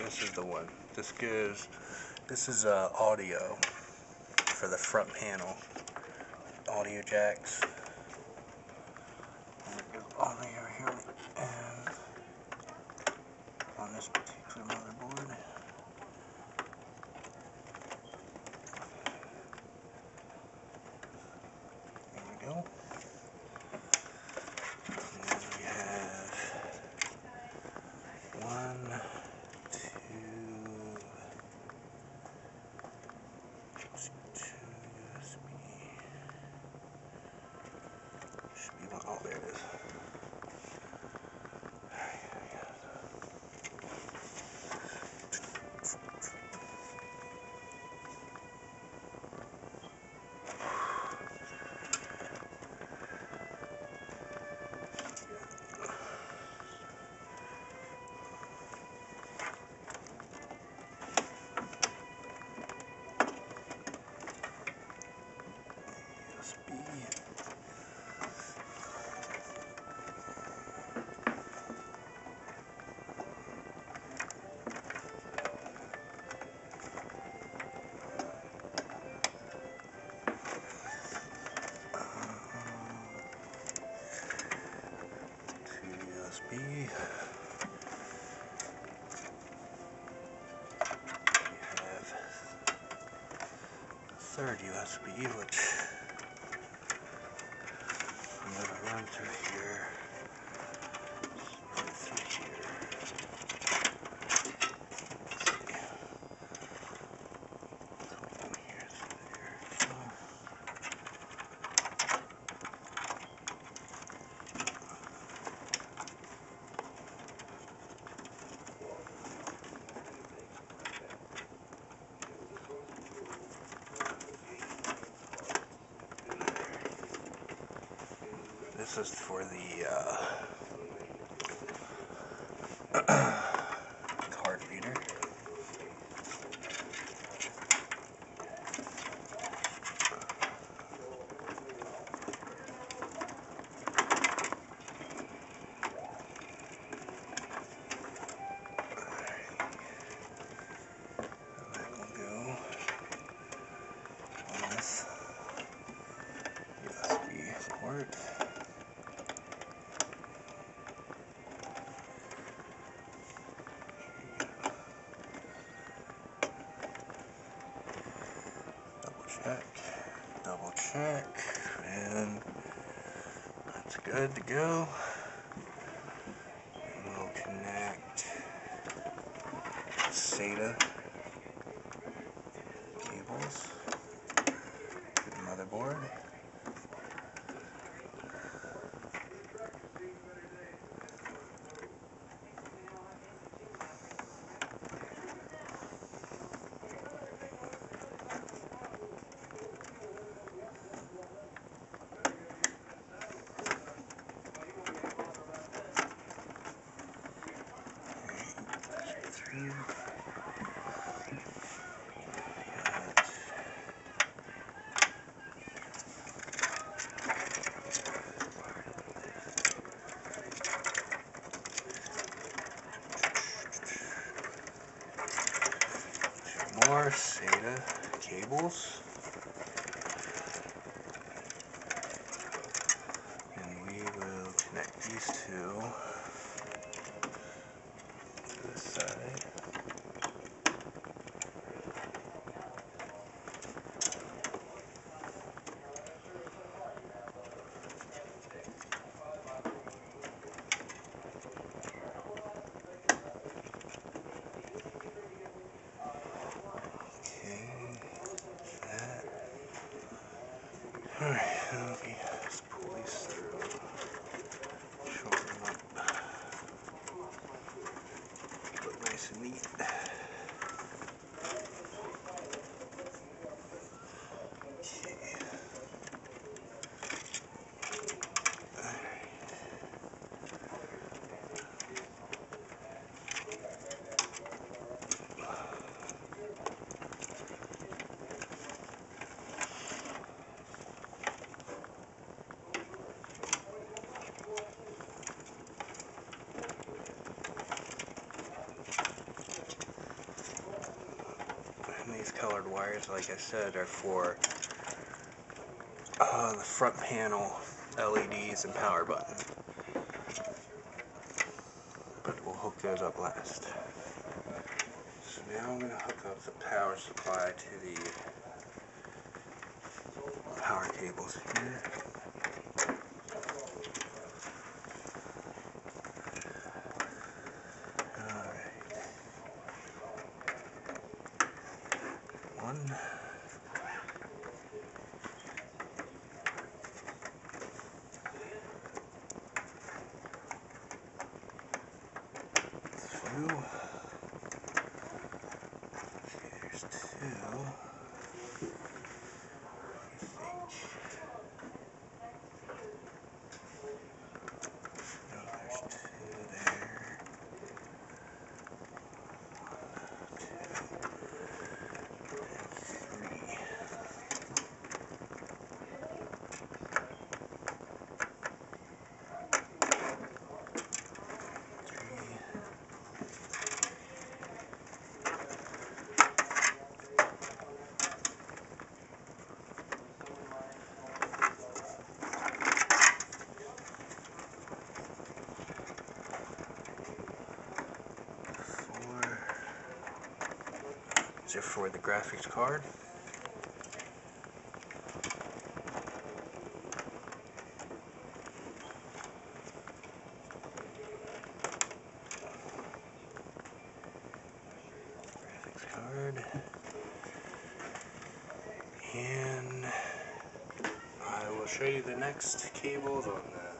This is the one. This is audio for the front panel. Audio jacks. Audio here and on this particular motherboard. There we go. And then we have 1, 2 USB. Should be one. Oh, there it is. USB. We have a third USB, which I'm going to run through here. Right through here. This is for the card reader. That will go on this USB port. Double check, and that's good to go. And we'll connect SATA cables to the motherboard. More SATA cables, and we will connect these two to the side. colored wires, like I said, are for the front panel LEDs and power button. But we'll hook those up last. So now I'm going to hook up the power supply to the power cables here. One. Two. There's two. These are for the graphics card. And I will show you the next cables on the